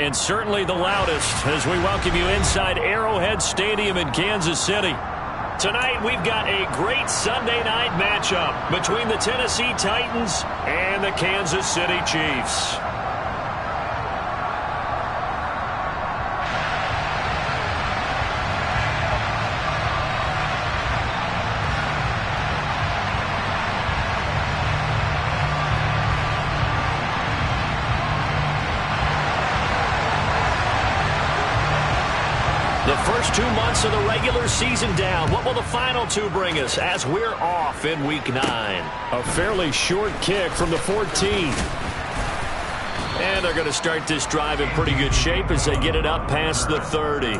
And certainly the loudest as we welcome you inside Arrowhead Stadium in Kansas City. Tonight we've got a great Sunday night matchup between the Tennessee Titans and the Kansas City Chiefs. The first 2 months of the regular season down. What will the final two bring us as we're off in Week 9? A fairly short kick from the 14. And they're going to start this drive in pretty good shape as they get it up past the 30.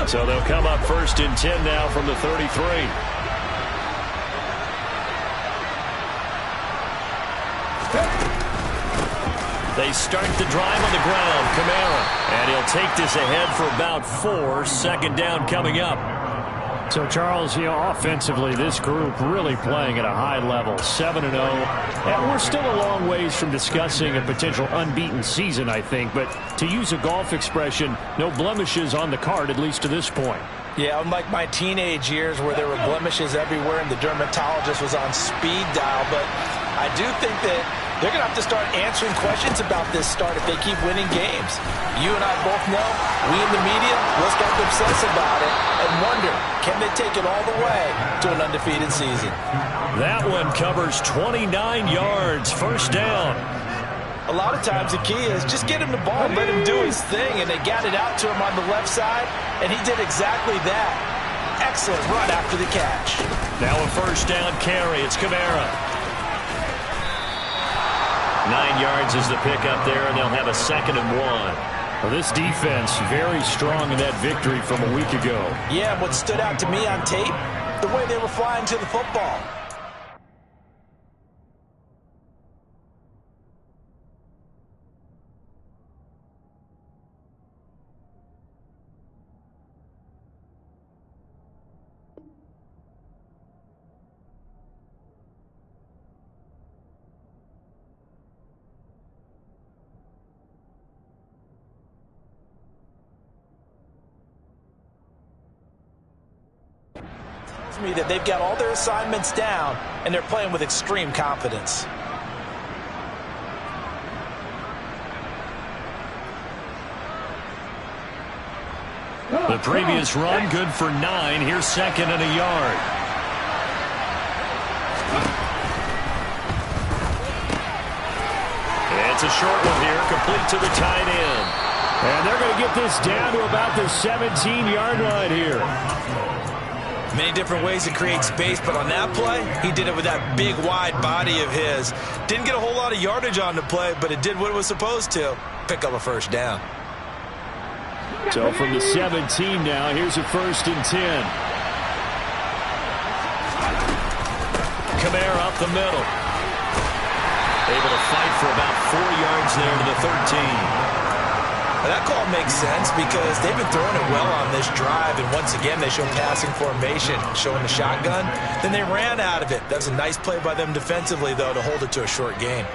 So they'll come up 1st and 10 now from the 33. They start the drive on the ground. Kamara. And he'll take this ahead for about 4. 2nd down coming up. So, Charles, offensively, this group really playing at a high level, 7-0. And we're still a long ways from discussing a potential unbeaten season, I think. But to use a golf expression, no blemishes on the card, at least to this point. Yeah, unlike my teenage years where there were blemishes everywhere and the dermatologist was on speed dial. But I do think that they're going to have to start answering questions about this start if they keep winning games. You and I both know, we in the media will start to obsess about it and wonder, can they take it all the way to an undefeated season? That one covers 29 yards, 1st down. A lot of times the key is just get him the ball and let him do his thing, and they got it out to him on the left side, and he did exactly that. Excellent run after the catch. Now a 1st down carry. It's Kamara. 9 yards is the pickup there, and they'll have a 2nd and 1. Well, this defense very strong in that victory from a week ago. Yeah, what stood out to me on tape, the way they were flying to the football. Me that they've got all their assignments down and they're playing with extreme confidence. The previous run good for 9. Here's 2nd and a yard. It's a short one here, complete to the tight end. And they're going to get this down to about the 17-yard line here. Many different ways to create space, but on that play, he did it with that big, wide body of his. Didn't get a whole lot of yardage on the play, but it did what it was supposed to. Pick up a 1st down. So from the 17 now, here's a 1st and 10. Kamara up the middle. Able to fight for about 4 yards there to the 13. That call makes sense because they've been throwing it well on this drive, and once again they show passing formation, showing the shotgun. Then they ran out of it. That was a nice play by them defensively, though, to hold it to a short gain.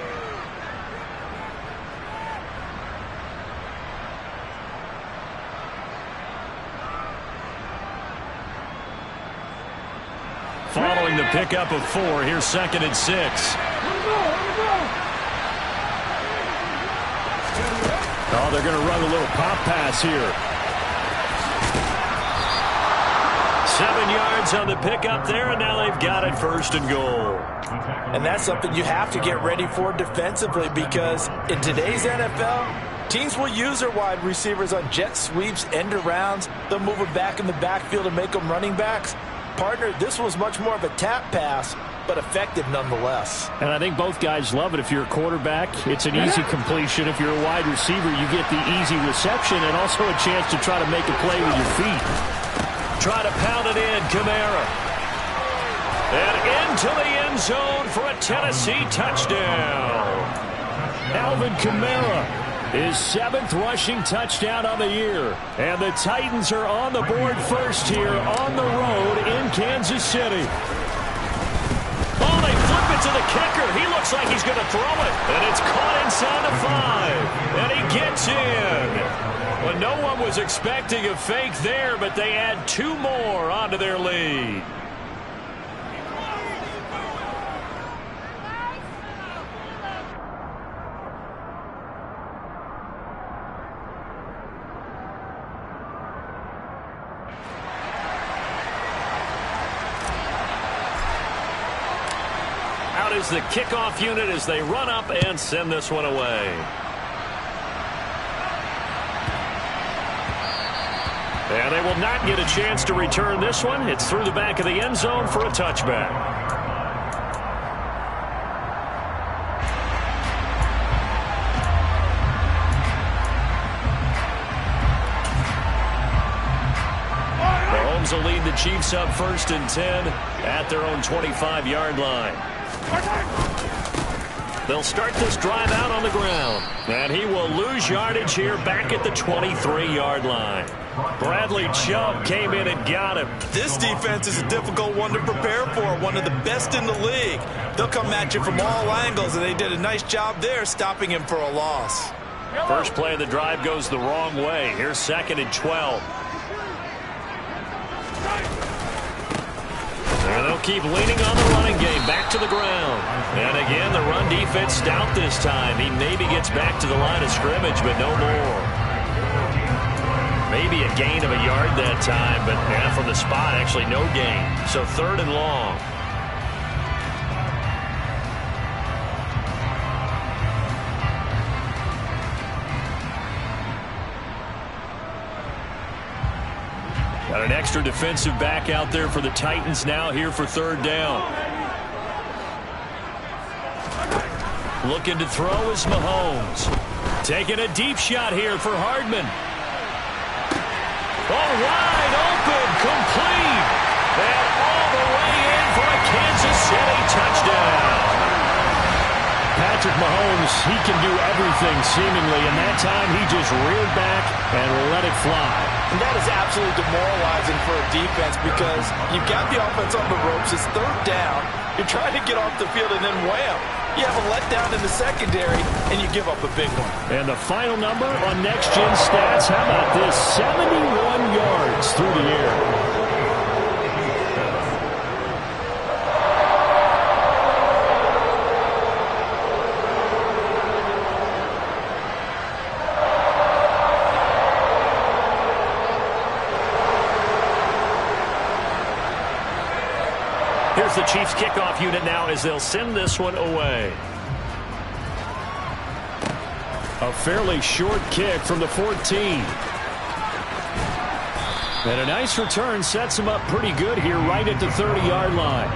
Following the pickup of 4, here's 2nd and 6. Oh, they're going to run a little pop pass here. 7 yards on the pickup there, and now they've got it 1st and goal. And that's something you have to get ready for defensively because in today's NFL, teams will use their wide receivers on jet sweeps, end arounds. They'll move them back in the backfield and make them running backs. Partner, this was much more of a tap pass, but effective nonetheless. And I think both guys love it. If you're a quarterback, it's an easy completion. If you're a wide receiver, you get the easy reception and also a chance to try to make a play with your feet. Try to pound it in, Kamara. And into the end zone for a Tennessee touchdown. Alvin Kamara, his 7th rushing touchdown on the year. And the Titans are on the board first here on the road in Kansas City. Oh, they flip it to the kicker. He looks like he's going to throw it. And it's caught inside the 5. And he gets in. Well, no one was expecting a fake there, but they add 2 more onto their lead. Out is the kickoff unit as they run up and send this one away. And they will not get a chance to return this one. It's through the back of the end zone for a touchback. Mahomes will lead the Chiefs up 1st and 10 at their own 25-yard line. They'll start this drive out on the ground. And he will lose yardage here back at the 23-yard line. Bradley Chubb came in and got him. This defense is a difficult one to prepare for, one of the best in the league. They'll come at you from all angles, and they did a nice job there stopping him for a loss. First play of the drive goes the wrong way. Here's 2nd and 12. And they'll keep leaning on the running game back to the ground. And again, the run defense stout this time. He maybe gets back to the line of scrimmage, but no more. Maybe a gain of a yard that time, but from the spot, actually no gain. So 3rd and long. Got an extra defensive back out there for the Titans now here for 3rd down. Looking to throw is Mahomes. Taking a deep shot here for Hardman. Oh, wide open, complete. And all the way in for a Kansas City touchdown. Patrick Mahomes, he can do everything seemingly, and that time he just reared back and let it fly. And that is absolutely demoralizing for a defense because you've got the offense on the ropes. It's 3rd down. You're trying to get off the field, and then wham, you have a letdown in the secondary, and you give up a big one. And the final number on Next Gen Stats, how about this? 71 yards through the air. Here's the Chiefs kickoff unit now as they'll send this one away. A fairly short kick from the 14. And a nice return sets him up pretty good here right at the 30-yard line.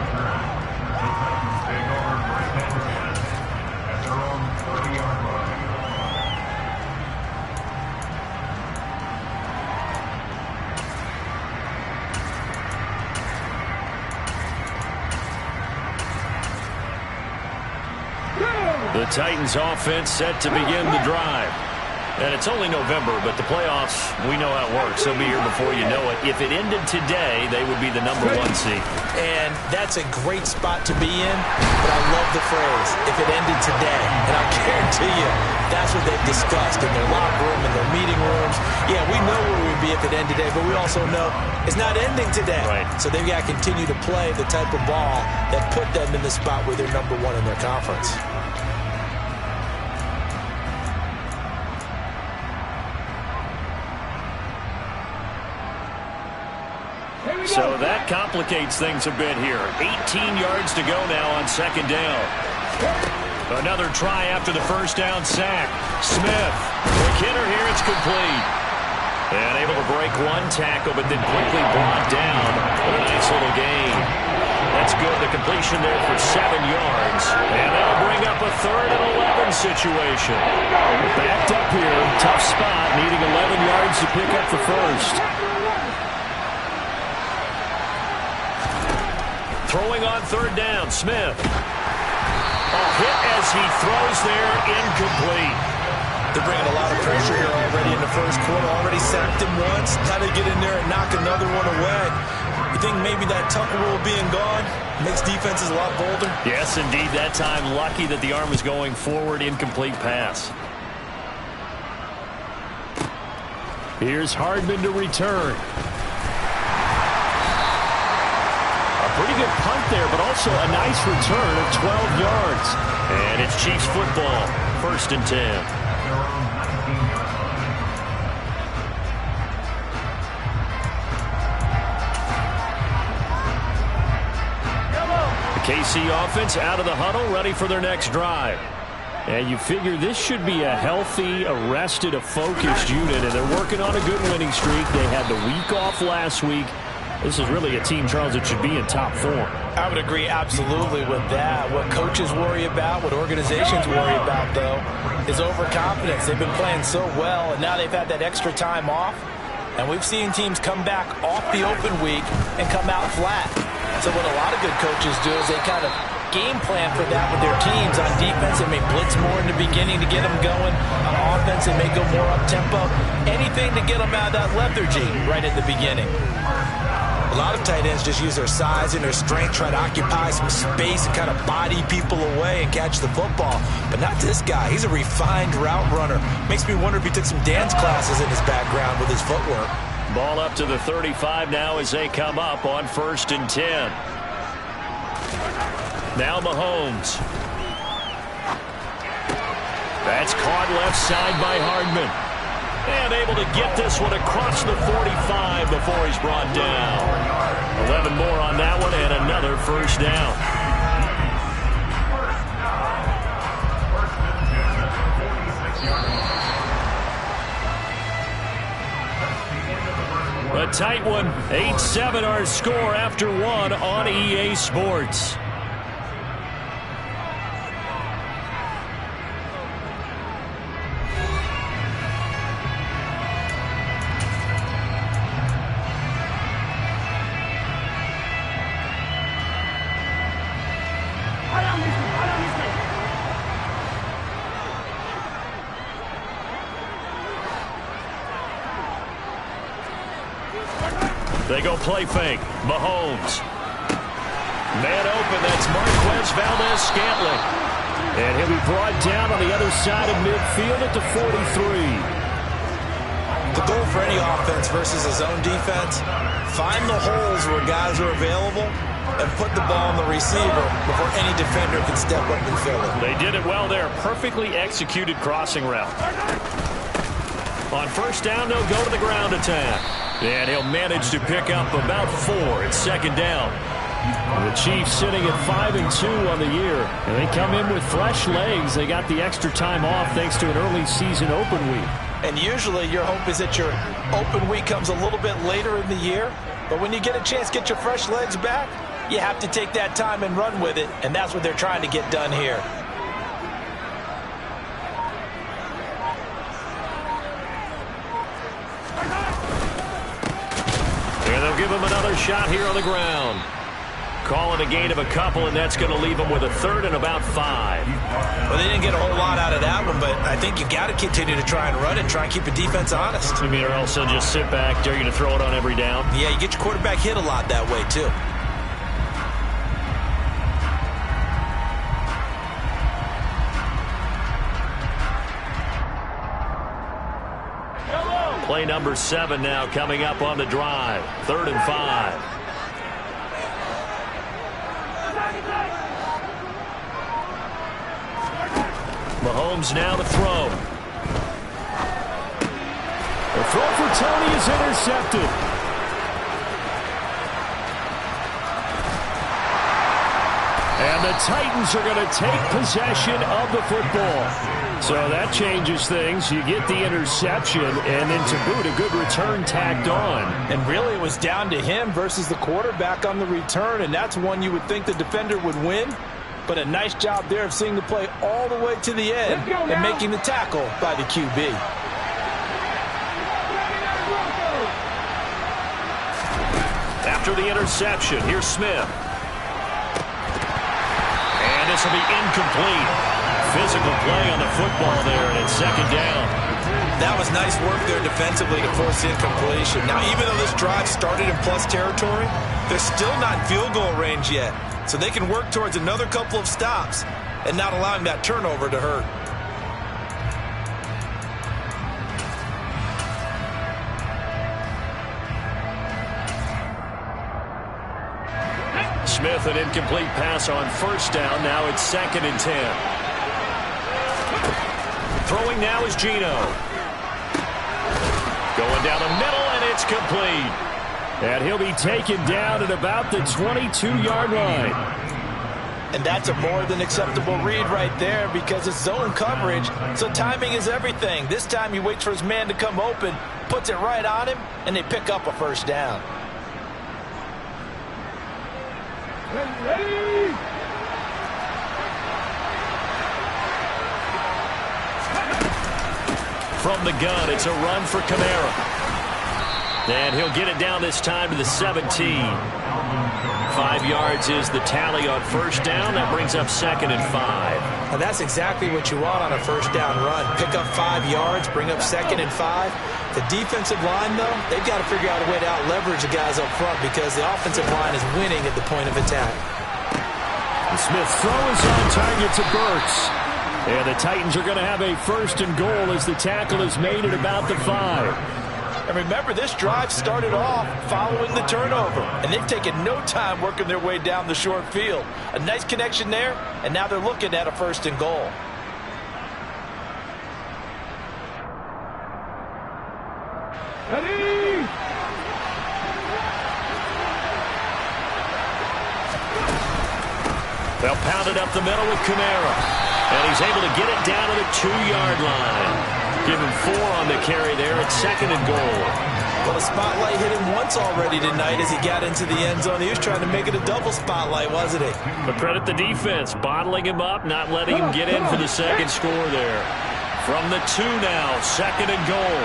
The Titans offense set to begin the drive. And it's only November, but the playoffs, we know how it works. They'll be here before you know it. If it ended today, they would be the number 1 seed. And that's a great spot to be in, but I love the phrase, if it ended today. And I guarantee you, that's what they've discussed in their locker room, in their meeting rooms. Yeah, we know where we'd be if it ended today, but we also know it's not ending today. Right. So they've got to continue to play the type of ball that put them in the spot where they're number 1 in their conference. So that complicates things a bit here. 18 yards to go now on 2nd down. Another try after the 1st down sack. Smith, McKinnon here, it's complete. And able to break 1 tackle, but then quickly brought down with a nice little gain. That's good. The completion there for 7 yards. And that'll bring up a 3rd and 11 situation. Backed up here, tough spot, needing 11 yards to pick up the 1st. Throwing on third down, Smith. A hit as he throws there, incomplete. They're bringing a lot of pressure here already in the first quarter. Already sacked him once. Now they get in there and knock another one away. You think maybe that Tucker rule being gone makes defenses a lot bolder? Yes, indeed. That time, lucky that the arm was going forward. Incomplete pass. Here's Hardman to return. Pretty good punt there, but also a nice return of 12 yards. And it's Chiefs football, 1st and 10. The KC offense out of the huddle, ready for their next drive. And you figure this should be a healthy, arrested, a focused unit, and they're working on a good winning streak. They had the week off last week. This is really a team, Charles, that should be in top form. I would agree absolutely with that. What coaches worry about, what organizations worry about, though, is overconfidence. They've been playing so well, and now they've had that extra time off. And we've seen teams come back off the open week and come out flat. So what a lot of good coaches do is they kind of game plan for that with their teams. On defense, they may blitz more in the beginning to get them going. On offense, they may go more up-tempo. Anything to get them out of that lethargy right at the beginning. A lot of tight ends just use their size and their strength, try to occupy some space and kind of body people away and catch the football. But not this guy. He's a refined route runner. Makes me wonder if he took some dance classes in his background with his footwork. Ball up to the 35 now as they come up on 1st and 10. Now Mahomes. That's caught left side by Hardman. And able to get this one across the 45 before he's brought down. 11 more on that one and another first down. A tight one. 8-7 our score after one on EA Sports. They go play fake. Mahomes. Man open. That's Marquez Valdes-Scantling. And he'll be brought down on the other side of midfield at the 43. The goal for any offense versus his own defense, find the holes where guys are available and put the ball on the receiver before any defender can step up and fill it. They did it well there. Perfectly executed crossing route. On first down, they'll go to the ground attack. And he'll manage to pick up about 4 at second down. The Chiefs sitting at 5-2 on the year. And they come in with fresh legs. They got the extra time off thanks to an early season open week. And usually your hope is that your open week comes a little bit later in the year. But when you get a chance to get your fresh legs back, you have to take that time and run with it. And that's what they're trying to get done here. And they'll give him another shot here on the ground. Call it a gain of a couple, and that's going to leave them with a third and about 5. Well, they didn't get a whole lot out of that one, but I think you got to continue to try and run it, try and keep the defense honest. You mean, or else they'll just sit back, dare you to throw it on every down? Yeah, you get your quarterback hit a lot that way, too. Play number 7 now coming up on the drive. 3rd and 5. Mahomes now to throw. The throw for Tony is intercepted. And the Titans are going to take possession of the football. So that changes things. You get the interception, and then to boot, a good return tacked on. And really, it was down to him versus the quarterback on the return, and that's one you would think the defender would win. But a nice job there of seeing the play all the way to the end and making the tackle by the QB. After the interception, here's Smith. This will be incomplete. Physical play on the football there, and it's second down. That was nice work there defensively to force incompletion. Now, even though this drive started in plus territory, they're still not in field goal range yet. So they can work towards another couple of stops and not allowing that turnover to hurt. Smith, an incomplete pass on first down. Now it's 2nd and 10. Throwing now is Geno. Going down the middle, and it's complete. And he'll be taken down at about the 22-yard line. And that's a more than acceptable read right there because it's zone coverage, so timing is everything. This time he waits for his man to come open, puts it right on him, and they pick up a first down. From the gun, it's a run for Kamara. And he'll get it down this time to the 17. 5 yards is the tally on first down. That brings up 2nd and 5. Now that's exactly what you want on a first down run. Pick up 5 yards, bring up 2nd and 5. The defensive line, though, they've got to figure out a way to out-leverage the guys up front because the offensive line is winning at the point of attack. Smith's throw is on target to Burks. And the Titans are going to have a 1st and goal as the tackle is made at about the 5. And remember, this drive started off following the turnover, and they've taken no time working their way down the short field. A nice connection there, and now they're looking at a 1st and goal. Ready? They'll pound it up the middle with Kamara. And he's able to get it down to the 2-yard line. Give him 4 on the carry there at 2nd and goal. Well, the spotlight hit him once already tonight as he got into the end zone. He was trying to make it a double spotlight, wasn't he? But credit the defense, bottling him up, not letting him get in for the second score there. From the 2 now, 2nd and goal.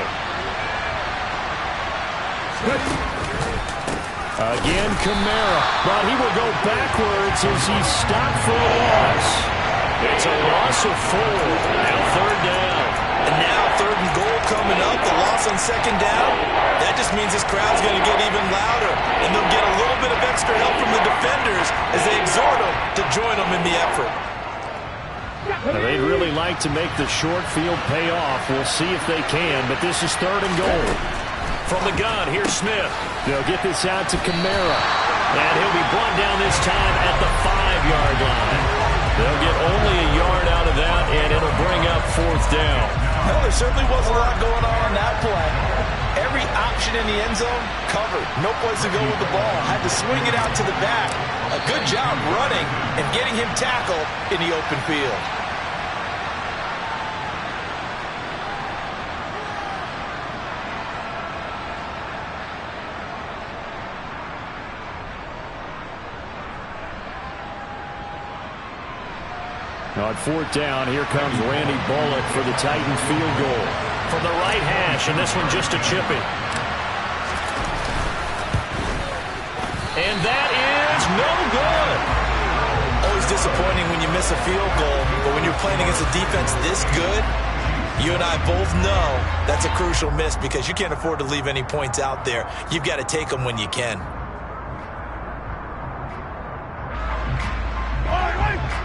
Again, Kamara. But he will go backwards as he's stopped for a loss. It's a loss of 4. Now 3rd down. And now 3rd and goal coming up. The loss on 2nd down. That just means this crowd's going to get even louder. And they'll get a little bit of extra help from the defenders as they exhort them to join them in the effort. Now, they'd really like to make the short field pay off. We'll see if they can, but this is 3rd and goal. From the gun, here's Smith. They'll get this out to Kamara. And he'll be brought down this time at the 5-yard line. They'll get only a yard out of that, and it'll bring up 4th down. Well, there certainly was a lot going on that play. Every option in the end zone covered. No place to go with the ball. Had to swing it out to the back. A good job running and getting him tackled in the open field. Now on 4th down, here comes Randy Bullock for the Titans field goal. From the right hash, and this one just a chipping. And that is no good. Always disappointing when you miss a field goal, but when you're playing against a defense this good, you and I both know that's a crucial miss because you can't afford to leave any points out there. You've got to take them when you can.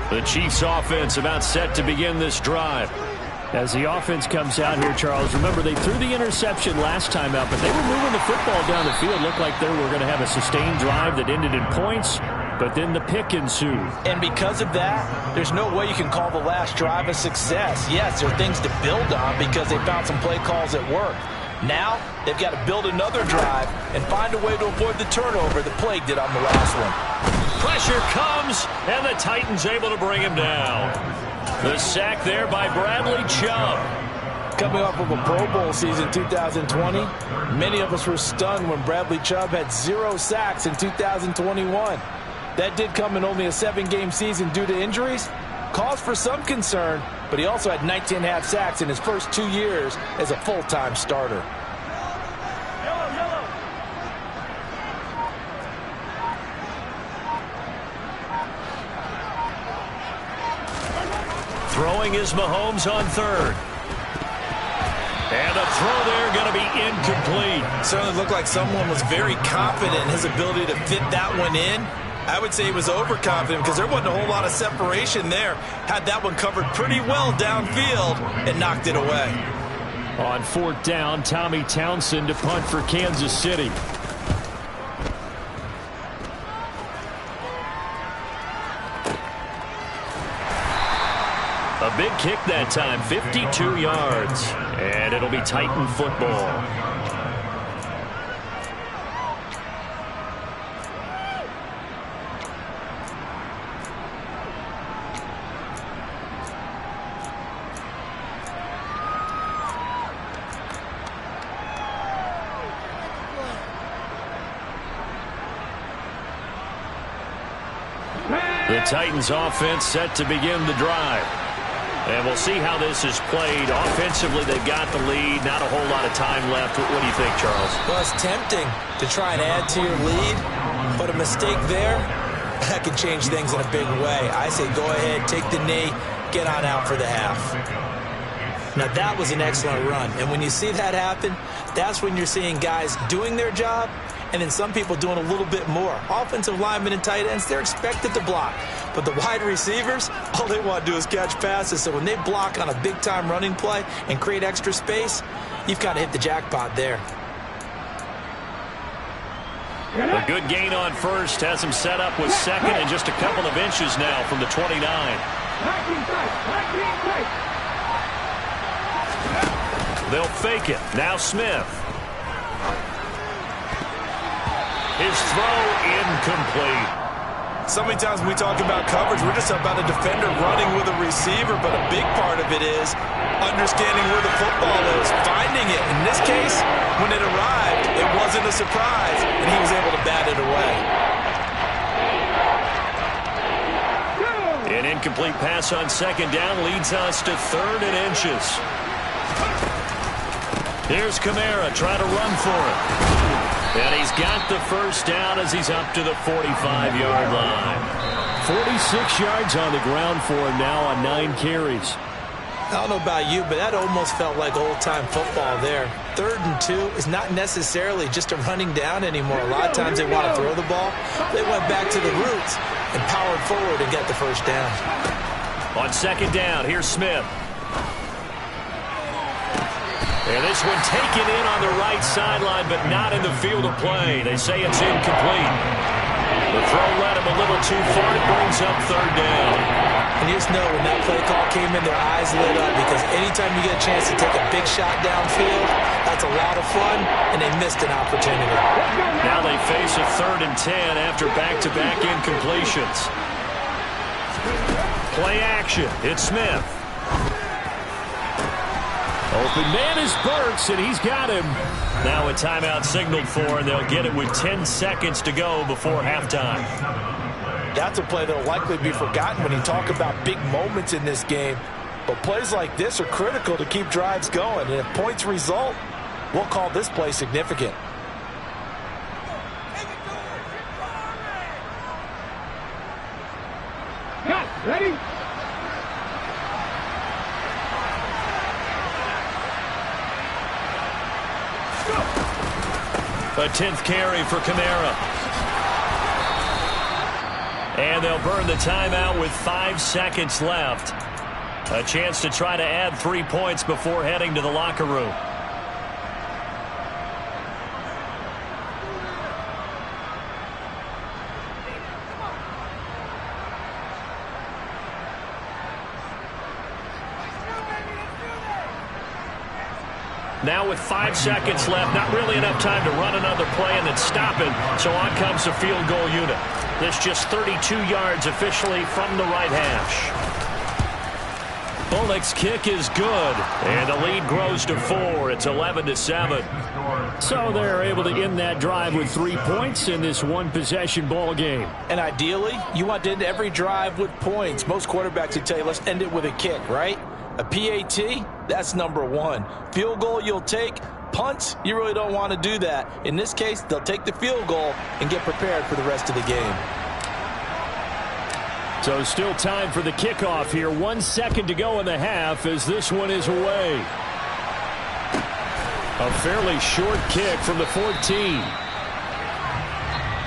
The Chiefs offense about set to begin this drive. As the offense comes out here, Charles, remember they threw the interception last time out, but they were moving the football down the field. Looked like they were going to have a sustained drive that ended in points, but then the pick ensued. And because of that, there's no way you can call the last drive a success. Yes, there are things to build on because they found some play calls that worked. Now, they've got to build another drive and find a way to avoid the turnover that Plague did on the last one. Pressure comes, and the Titans able to bring him down. The sack there by Bradley Chubb. Coming off of a Pro Bowl season 2020, many of us were stunned when Bradley Chubb had 0 sacks in 2021. That did come in only a 7-game season due to injuries. Cause for some concern, but he also had 19.5 sacks in his first 2 years as a full-time starter. throwing is Mahomes on third. And the throw there going to be incomplete. Certainly looked like someone was very confident in his ability to fit that one in. I would say he was overconfident because there wasn't a whole lot of separation there. Had that one covered pretty well downfield and knocked it away. On fourth down, Tommy Townsend to punt for Kansas City. A big kick that time, 52 yards. And it'll be Titan football. The Titans offense set to begin the drive. And we'll see how this is played. Offensively, they've got the lead. Not a whole lot of time left. What do you think, Charles? Well, it's tempting to try and add to your lead, but a mistake there, that could change things in a big way. I say go ahead, take the knee, get on out for the half. Now, that was an excellent run. And when you see that happen, that's when you're seeing guys doing their job and then some people doing a little bit more. Offensive linemen and tight ends, they're expected to block. But the wide receivers, all they want to do is catch passes. So when they block on a big-time running play and create extra space, you've kind of hit the jackpot there. A good gain on first has him set up with second and just a couple of inches now from the 29. They'll fake it. Now Smith. His throw incomplete. So many times when we talk about coverage, we're just about a defender running with a receiver, but a big part of it is understanding where the football is, finding it. In this case, when it arrived, it wasn't a surprise, and he was able to bat it away. An incomplete pass on second down leads us to third and inches. Here's Kamara trying to run for it. And he's got the first down as he's up to the 45-yard line. 46 yards on the ground for him now on 9 carries. I don't know about you, but that almost felt like old-time football there. 3rd and 2 is not necessarily just a running down anymore. A lot of times they want to throw the ball. They went back to the roots and powered forward and get the first down. On second down, here's Smith. And this one taken in on the right sideline, but not in the field of play. They say it's incomplete. The throw led him a little too far. It brings up third down. And you just know when that play call came in, their eyes lit up because anytime you get a chance to take a big shot downfield, that's a lot of fun, and they missed an opportunity. Now they face a 3rd and 10 after back-to-back incompletions. Play action. It's Smith. Open man is Burks, and he's got him. Now a timeout signaled for, and they'll get it with 10 seconds to go before halftime. That's a play that will likely be forgotten when you talk about big moments in this game. But plays like this are critical to keep drives going. And if points result, we'll call this play significant. Ready? A 10th carry for Kamara. And they'll burn the timeout with 5 seconds left. A chance to try to add 3 points before heading to the locker room. Now with 5 seconds left, not really enough time to run another play and then stop it. So on comes the field goal unit. This just 32 yards officially from the right hash. Bullock's kick is good, and the lead grows to 4. It's 11-7. So they're able to end that drive with 3 points in this one-possession ball game. And ideally, you want to end every drive with points. Most quarterbacks would tell you, let's end it with a kick, right? A PAT, that's number 1. Field goal you'll take. Punts, you really don't want to do that. In this case, they'll take the field goal and get prepared for the rest of the game. So still time for the kickoff here. 1 second to go in the half as this one is away. A fairly short kick from the 14.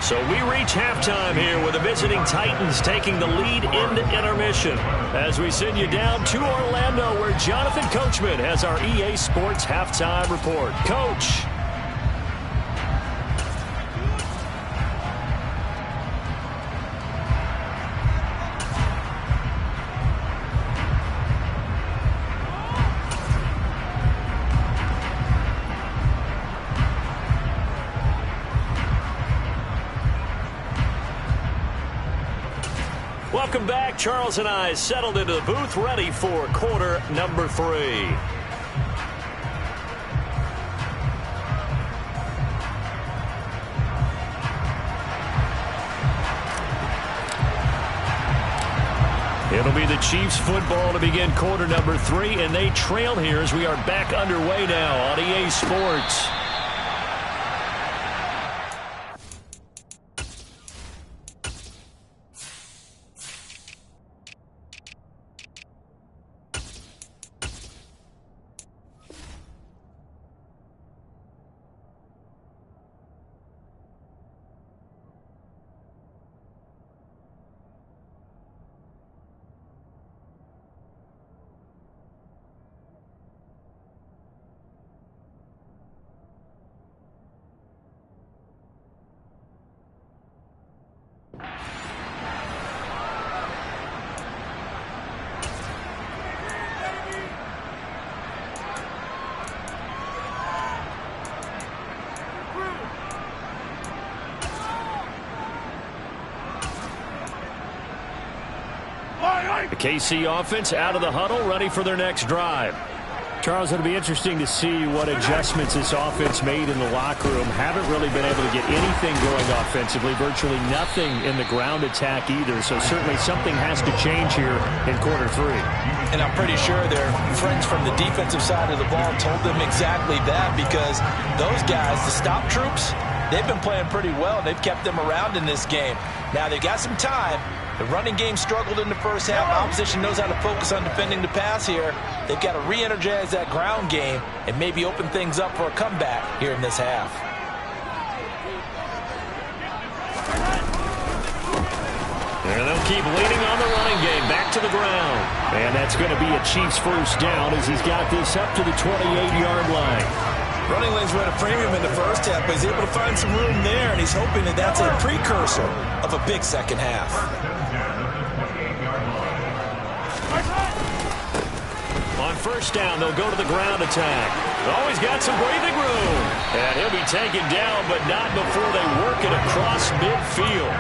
So we reach halftime here with the visiting Titans taking the lead into intermission. As we send you down to Orlando where Jonathan Coachman has our EA Sports halftime report. Coach. Welcome back. Charles and I settled into the booth, ready for quarter number 3. It'll be the Chiefs football to begin quarter number 3, and they trail here as we are back underway now on EA Sports. The KC offense out of the huddle, ready for their next drive. Charles, it'll be interesting to see what adjustments this offense made in the locker room. Haven't really been able to get anything going offensively, virtually nothing in the ground attack either. So certainly something has to change here in quarter 3. And I'm pretty sure their friends from the defensive side of the ball told them exactly that, because those guys, the stop troops, they've been playing pretty well, and they've kept them around in this game. Now they've got some time. The running game struggled in the first half. Opposition knows how to focus on defending the pass here. They've got to re-energize that ground game and maybe open things up for a comeback here in this half. And they'll keep leading on the running game. Back to the ground. And that's going to be a Chiefs first down as he's got this up to the 28-yard line. Running lanes were at a premium in the first half, but he's able to find some room there, and he's hoping that that's a precursor of a big second half. On first down, they'll go to the ground attack. Always got some breathing room. And he'll be taken down, but not before they work it across midfield.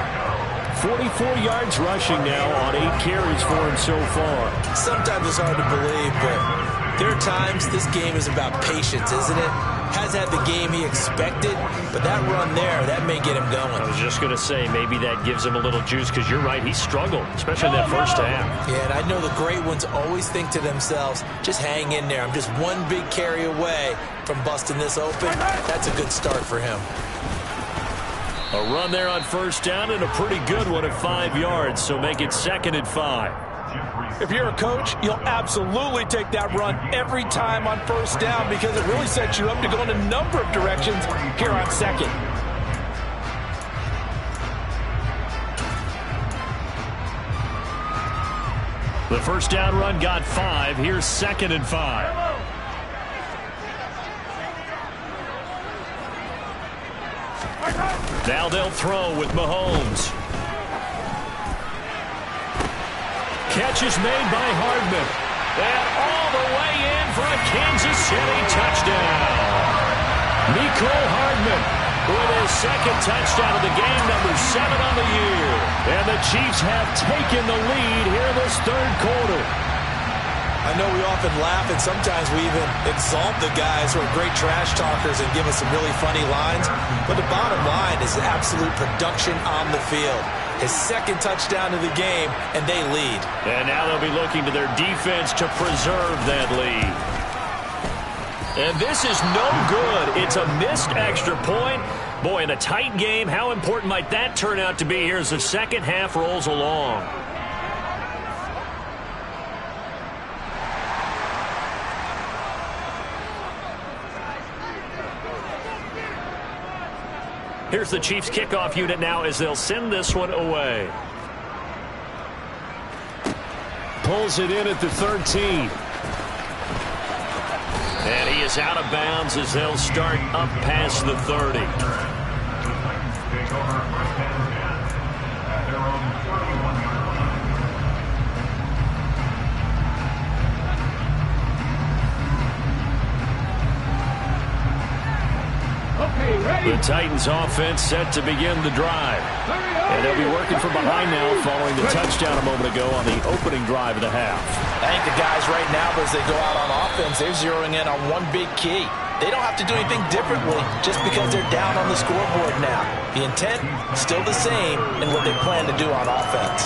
44 yards rushing now on 8 carries for him so far. Sometimes it's hard to believe, but there are times this game is about patience, isn't it? Has had the game he expected, but that run there, that may get him going. I was just going to say, maybe that gives him a little juice, because you're right, he struggled, especially in that first half. Yeah, and I know the great ones always think to themselves, just hang in there. I'm just one big carry away from busting this open. That's a good start for him. A run there on first down, and a pretty good one at 5 yards, so make it 2nd and 5. If you're a coach, you'll absolutely take that run every time on first down, because it really sets you up to go in a number of directions here on second. The first down run got 5. Here's 2nd and 5. Now they'll throw with Mahomes. Catch is made by Hardman. And all the way in for a Kansas City touchdown. Mecole Hardman with his 2nd touchdown of the game, number 7 on the year. And the Chiefs have taken the lead here in this 3rd quarter. I know we often laugh, and sometimes we even exalt the guys who are great trash talkers and give us some really funny lines. But the bottom line is absolute production on the field. His 2nd touchdown of the game, and they lead. And now they'll be looking to their defense to preserve that lead. And this is no good. It's a missed extra point. Boy, in a tight game, how important might that turn out to be here as the second half rolls along? Here's the Chiefs kickoff unit now as they'll send this one away. Pulls it in at the 13. And he is out of bounds as they'll start up past the 30. The Titans offense set to begin the drive. And they'll be working from behind now following the touchdown a moment ago on the opening drive of the half. I think the guys right now, as they go out on offense, they're zeroing in on one big key. They don't have to do anything differently just because they're down on the scoreboard now. The intent, still the same in what they plan to do on offense.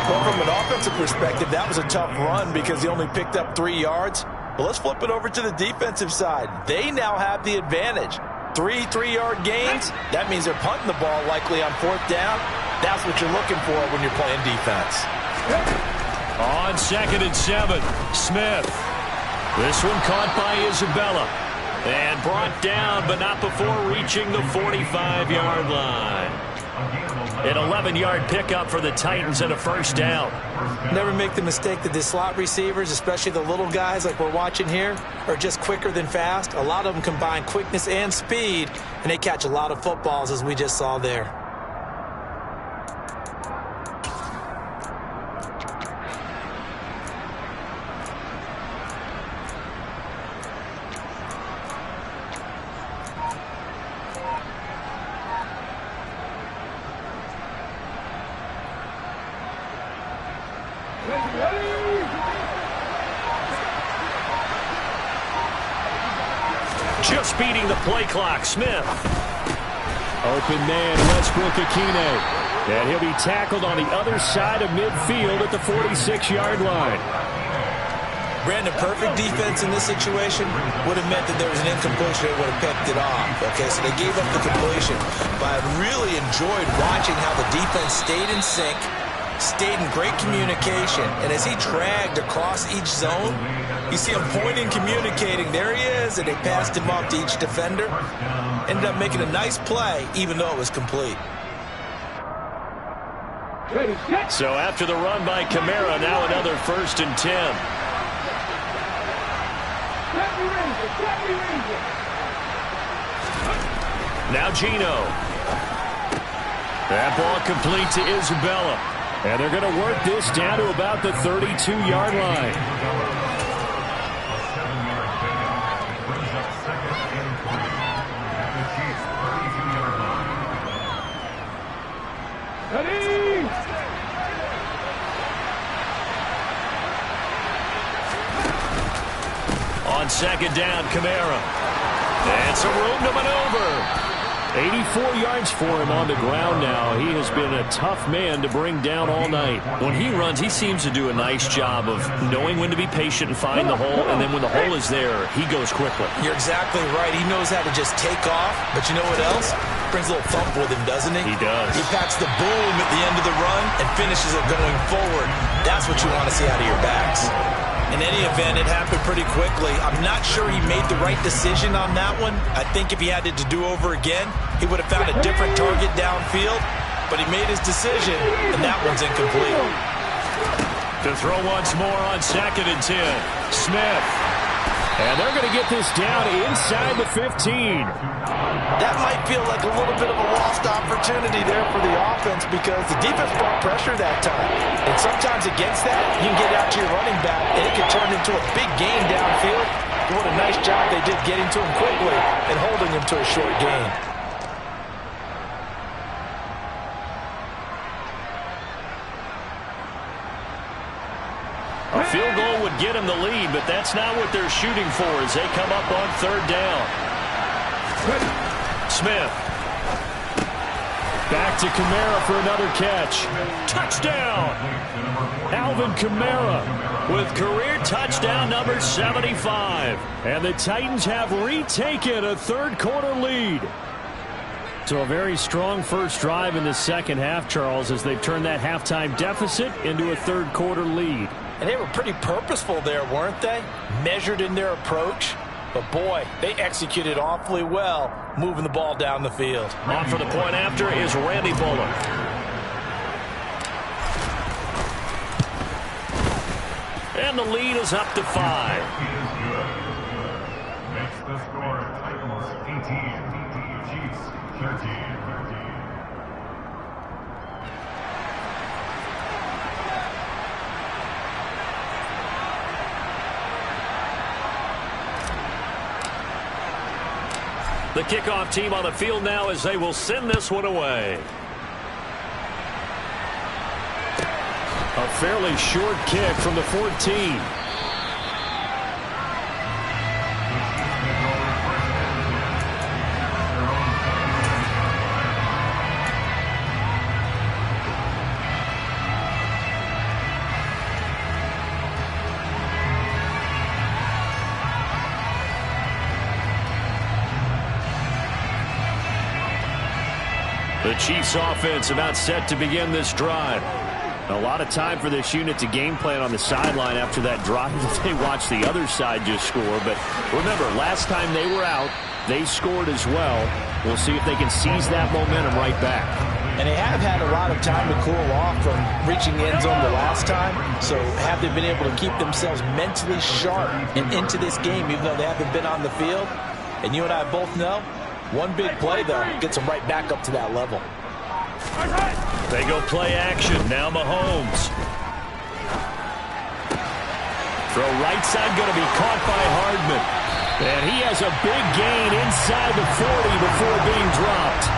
Well, from an offensive perspective, that was a tough run because he only picked up 3 yards. But let's flip it over to the defensive side. They now have the advantage. 3 3-yard gains, that means they're punting the ball likely on 4th down. That's what you're looking for when you're playing defense. On 2nd and 7, Smith. This one caught by Isabella. And brought down, but not before reaching the 45-yard line. An 11-yard pickup for the Titans and a 1st down. Never make the mistake that the slot receivers, especially the little guys like we're watching here, are just quicker than fast. A lot of them combine quickness and speed, and they catch a lot of footballs as we just saw there. Just beating the play clock, Smith. Open man, Westbrook-Ikhine. And he'll be tackled on the other side of midfield at the 46-yard line. Brandon, perfect defense in this situation would have meant that there was an incompletion. They would have picked it off. Okay, so they gave up the completion. But I really enjoyed watching how the defense stayed in sync, stayed in great communication. And as he dragged across each zone, you see him pointing, communicating. There he is, and they passed him off to each defender. Ended up making a nice play, even though it was complete. So after the run by Kamara, now another 1st and 10. Now Geno. That ball complete to Isabella. And they're going to work this down to about the 32-yard line. On 2nd down, Kamara. And some room to maneuver. 84 yards for him on the ground now. He has been a tough man to bring down all night. When he runs, he seems to do a nice job of knowing when to be patient and find the hole, and then when the hole is there, he goes quickly. You're exactly right. He knows how to just take off, but you know what else? Brings a little thump with him, doesn't he? He does. He packs the boom at the end of the run and finishes it going forward. That's what you want to see out of your backs. In any event, it happened pretty quickly. I'm not sure he made the right decision on that one. I think if he had it to do over again, he would have found a different target downfield. But he made his decision, and that one's incomplete. To throw once more on 2nd and 10. Smith. And they're going to get this down inside the 15. That might feel like a little bit of a lost opportunity there for the offense because the defense brought pressure that time. And sometimes against that, you can get out to your running back, and it can turn into a big gain downfield. What a nice job they did getting to him quickly and holding him to a short gain. A field goal would get him the lead, but that's not what they're shooting for as they come up on 3rd down. Smith. Back to Kamara for another catch. Touchdown! Alvin Kamara with career touchdown number 75. And the Titans have retaken a 3rd quarter lead. So a very strong first drive in the second half, Charles, as they've turned that halftime deficit into a 3rd quarter lead. And they were pretty purposeful there, weren't they? Measured in their approach. But, boy, they executed awfully well moving the ball down the field. On for the point after is Randy Bullock. And the lead is up to 5. Makes the score Titans 18, Chiefs 13. The kickoff team on the field now as they will send this one away. A fairly short kick from the 14. The Chiefs offense about set to begin this drive. A lot of time for this unit to game plan on the sideline after that drive that they watched the other side just score. But remember, last time they were out, they scored as well. We'll see if they can seize that momentum right back. And they have had a lot of time to cool off from reaching the end zone the last time. So have they been able to keep themselves mentally sharp and into this game even though they haven't been on the field? And you and I both know, one big play, though, gets them right back up to that level. They go play action. Now Mahomes. Throw right side going to be caught by Hardman. And he has a big gain inside the 40 before being dropped.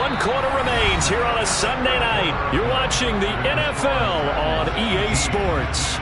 1 quarter remains here on a Sunday night. You're watching the NFL on EA Sports.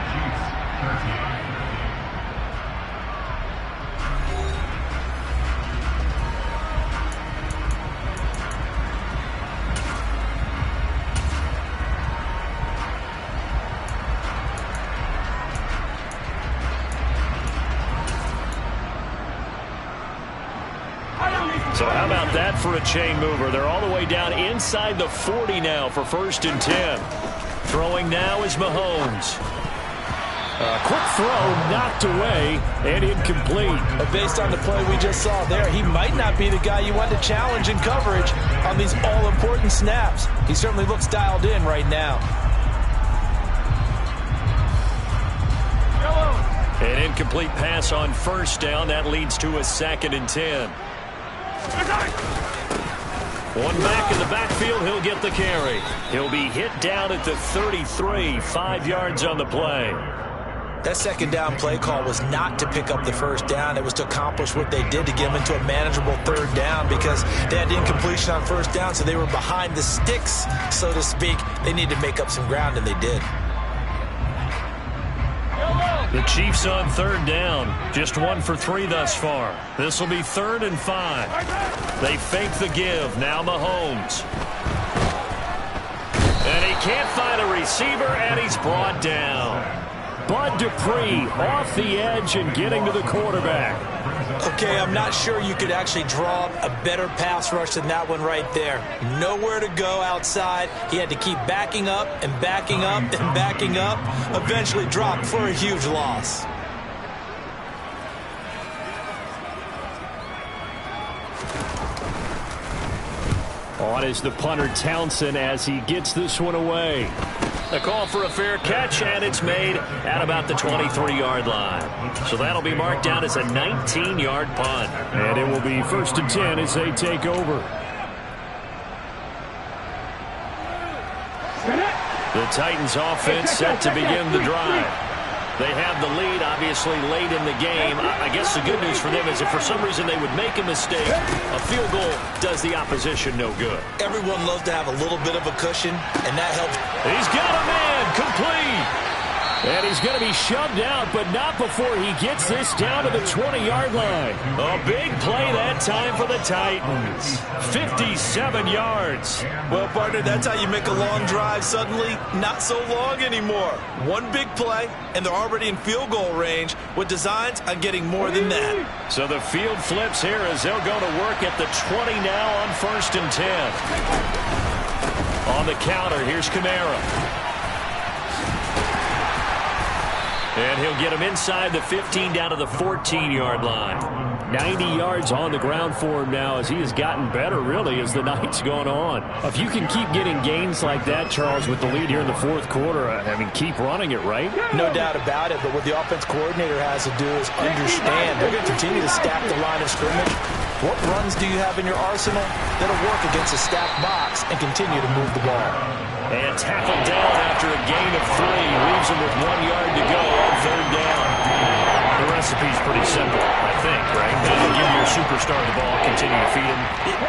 So how about that for a chain mover? They're all the way down inside the 40 now for 1st and 10. Throwing now is Mahomes. A quick throw knocked away and incomplete. But based on the play we just saw there, he might not be the guy you want to challenge in coverage on these all-important snaps. He certainly looks dialed in right now. An incomplete pass on 1st down. That leads to a 2nd and 10. One back in the backfield. He'll get the carry. He'll be hit down at the 33, 5 yards on the play. That 2nd down play call was not to pick up the 1st down. It was to accomplish what they did to get them into a manageable 3rd down because they had incompletion on 1st down, so they were behind the sticks, so to speak. They needed to make up some ground, and they did. The Chiefs on 3rd down. Just 1 for 3 thus far. This will be 3rd and 5. They fake the give. Now Mahomes. And he can't find a receiver, and he's brought down. Bud Dupree off the edge and getting to the quarterback. Okay, I'm not sure you could actually draw a better pass rush than that one right there. Nowhere to go outside. He had to keep backing up and backing up and backing up. Eventually dropped for a huge loss. On is the punter Townsend as he gets this one away. A call for a fair catch, and it's made at about the 23-yard line. So that'll be marked down as a 19-yard punt. And it will be 1st and 10 as they take over. The Titans offense set to begin the drive. They have the lead, obviously, late in the game. I guess the good news for them is if for some reason they would make a mistake, a field goal does the opposition no good. Everyone loves to have a little bit of a cushion, and that helps. He's got a man, complete. And he's going to be shoved out, but not before he gets this down to the 20-yard line. A big play that time for the Titans. 57 yards. Well, partner, that's how you make a long drive suddenly not so long anymore. One big play, and they're already in field goal range with designs on getting more than that. So the field flips here as they'll go to work at the 20 now on 1st and 10. On the counter, here's Kamara. And he'll get him inside the 15 down to the 14-yard line. 90 yards on the ground for him now as he has gotten better, really, as the night's gone on. If you can keep getting gains like that, Charles, with the lead here in the fourth quarter, I mean, keep running it, right? No doubt about it, but what the offense coordinator has to do is understand they're going to continue to stack the line of scrimmage. What runs do you have in your arsenal that'll work against a stacked box and continue to move the ball? And tackled down after a gain of 3. Leaves him with 1 yard to go on third down. The recipe's pretty simple, I think, right? Just give your superstar the ball, continue to feed him.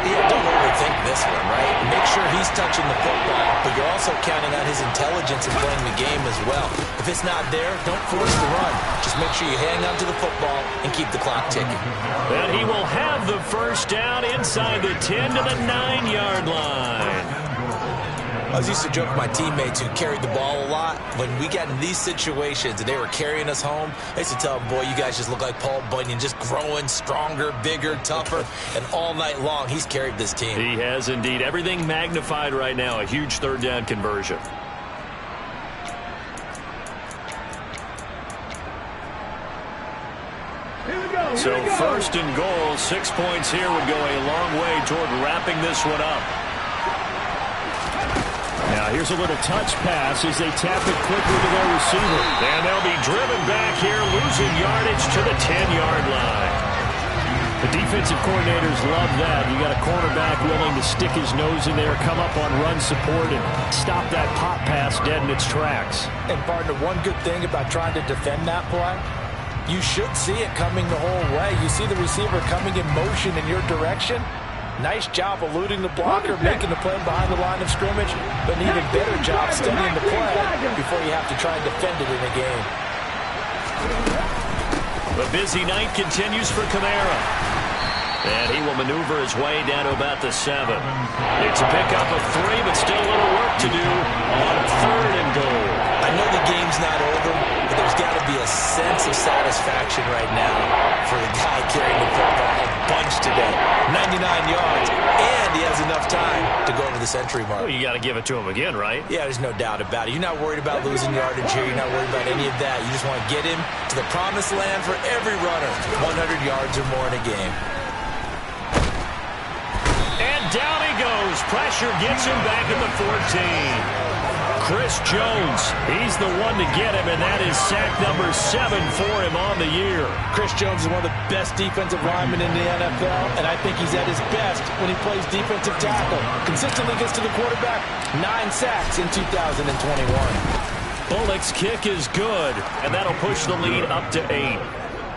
Yeah, don't overthink this one, right? Make sure he's touching the football, but you're also counting on his intelligence in playing the game as well. If it's not there, don't force the run. Just make sure you hang on to the football and keep the clock ticking. And he will have the first down inside the 10 to the 9-yard line. I was used to joke with my teammates who carried the ball a lot. When we got in these situations and they were carrying us home, I used to tell them, boy, you guys just look like Paul Bunyan, just growing stronger, bigger, tougher. And all night long, he's carried this team. He has indeed. Everything magnified right now. A huge third down conversion. So first and goal, 6 points here would go a long way toward wrapping this one up. Now here's a little touch pass as they tap it quickly to their receiver. And they'll be driven back here, losing yardage to the 10-yard line. The defensive coordinators love that. You got a cornerback willing to stick his nose in there, come up on run support, and stop that pop pass dead in its tracks. And, partner, one good thing about trying to defend that play, you should see it coming the whole way. You see the receiver coming in motion in your direction. Nice job eluding the blocker, making the play behind the line of scrimmage, but an even better job studying the play before you have to try and defend it in a game. The busy night continues for Kamara. And he will maneuver his way down to about the 7. It's a pickup of 3, but still a little work to do on third and goal. I know the game's not over, but there's got to be a sense of satisfaction right now for the guy carrying the football a bunch today. 99 yards, and he has enough time to go over the century mark. Well, you got to give it to him again, right? Yeah, there's no doubt about it. You're not worried about losing yardage here. You're not worried about any of that. You just want to get him to the promised land for every runner. 100 yards or more in a game. And down he goes. Pressure gets him back at the 14. Chris Jones, he's the one to get him, and that is sack number 7 for him on the year. Chris Jones is one of the best defensive linemen in the NFL, and I think he's at his best when he plays defensive tackle. Consistently gets to the quarterback, 9 sacks in 2021. Bullock's kick is good, and that'll push the lead up to 8.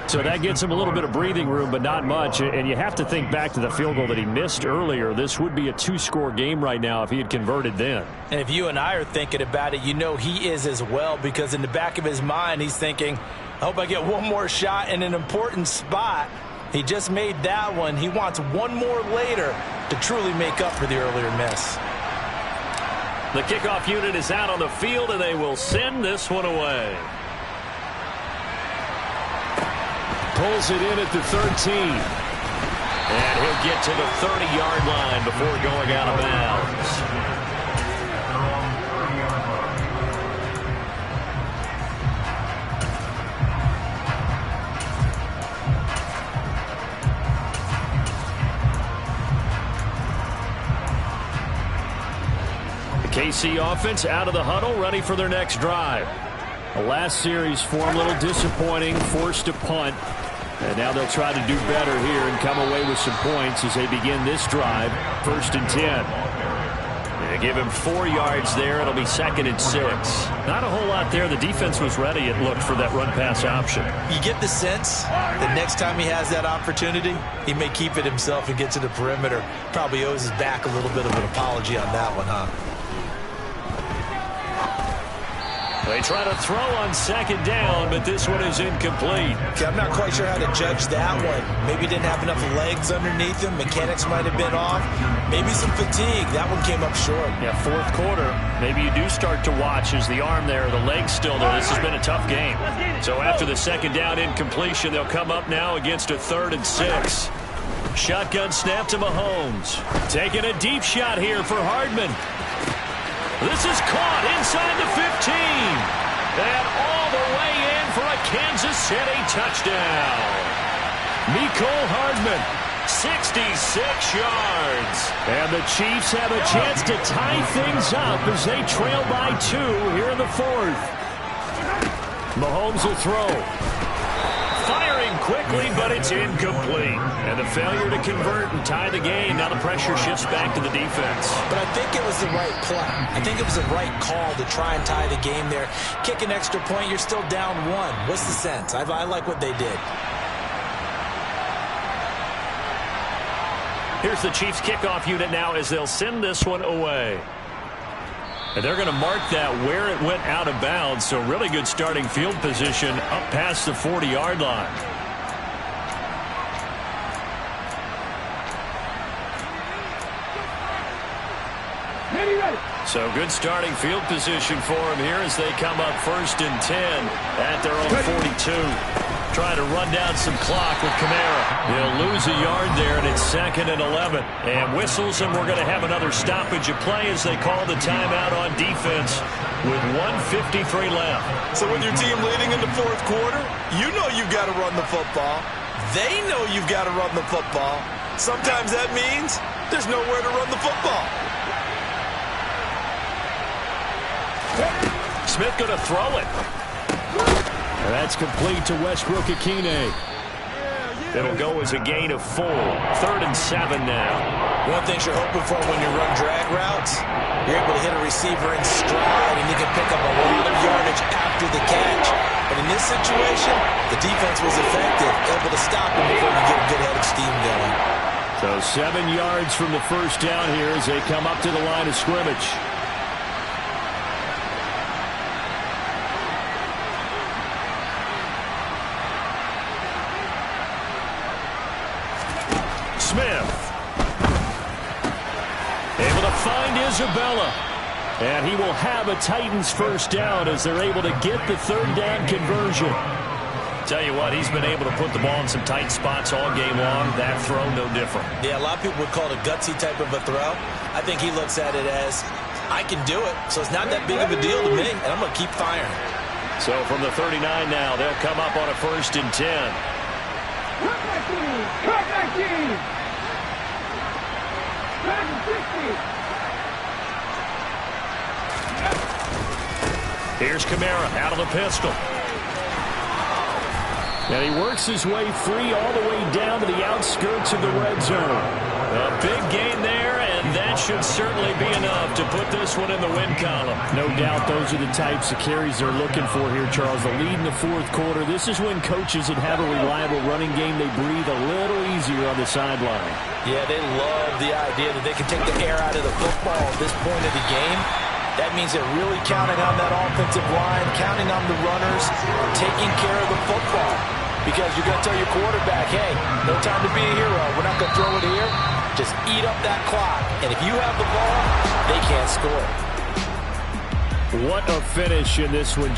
So that gets him a little bit of breathing room, but not much. And you have to think back to the field goal that he missed earlier. This would be a 2-score game right now if he had converted then. And if you and I are thinking about it, you know he is as well, because in the back of his mind, he's thinking, I hope I get one more shot in an important spot. He just made that one. He wants one more later to truly make up for the earlier miss. The kickoff unit is out on the field, and they will send this one away. Pulls it in at the 13. And he'll get to the 30-yard line before going out of bounds. The KC offense out of the huddle, ready for their next drive. The last series for him, a little disappointing, forced to punt. And now they'll try to do better here and come away with some points as they begin this drive. 1st and 10. They give him 4 yards there. It'll be 2nd and 6. Not a whole lot there. The defense was ready, it looked, for that run-pass option. You get the sense that next time he has that opportunity, he may keep it himself and get to the perimeter. Probably owes his back a little bit of an apology on that one, huh? They try to throw on 2nd down, but this one is incomplete. Okay, I'm not quite sure how to judge that one. Maybe he didn't have enough legs underneath him. Mechanics might have been off. Maybe some fatigue. That one came up short. Yeah, 4th quarter. Maybe you do start to watch as the arm there, the leg's still there. This has been a tough game. So after the 2nd down incompletion, they'll come up now against a 3rd and 6. Shotgun snap to Mahomes. Taking a deep shot here for Hardman. This is caught inside the 15. And all the way in for a Kansas City touchdown. Mecole Hardman, 66 yards. And the Chiefs have a chance to tie things up as they trail by 2 here in the 4th. Mahomes will throw. Firing quickly, but it's incomplete. And the failure to convert and tie the game. Now the pressure shifts back to the defense. But I think it was the right play. I think it was the right call to try and tie the game there. Kick an extra point, you're still down 1. What's the sense? I like what they did. Here's the Chiefs kickoff unit now as they'll send this one away. And they're going to mark that where it went out of bounds. So really good starting field position up past the 40-yard line. So good starting field position for him here as they come up 1st and 10 at their own 42. Trying to run down some clock with Kamara. He'll lose a yard there, and it's 2nd and 11. And whistles, and we're going to have another stoppage of play as they call the timeout on defense with 1:53 left. So with your team leading in the 4th quarter, you know you've got to run the football. They know you've got to run the football. Sometimes that means there's nowhere to run the football. Smith going to throw it. That's complete to Westbrook-Ikhine. It'll go as a gain of 4. 3rd and 7 now. One thing you're hoping for when you run drag routes, you're able to hit a receiver in stride, and you can pick up a lot of yardage after the catch. But in this situation, the defense was effective, able to stop him before you get a good head of steam going. So 7 yards from the first down here as they come up to the line of scrimmage. Smith. Able to find Isabella. And he will have a Titans first down as they're able to get the 3rd down conversion. Tell you what, he's been able to put the ball in some tight spots all game long. That throw, no different. Yeah, a lot of people would call it a gutsy type of a throw. I think he looks at it as, I can do it, so it's not that big of a deal to me, and I'm going to keep firing. So from the 39 now, they'll come up on a 1st and 10. Here's Kamara out of the pistol. And he works his way free all the way down to the outskirts of the red zone. A big gain there, and that should certainly be enough to put this one in the win column. No doubt those are the types of carries they're looking for here, Charles. The lead in the 4th quarter. This is when coaches that have a reliable running game, they breathe a little easier on the sideline. Yeah, they love the idea that they can take the air out of the football at this point of the game. That means they're really counting on that offensive line, counting on the runners, taking care of the football. Because you're going to tell your quarterback, hey, no time to be a hero. We're not going to throw it here. Just eat up that clock. And if you have the ball, they can't score. What a finish in this one,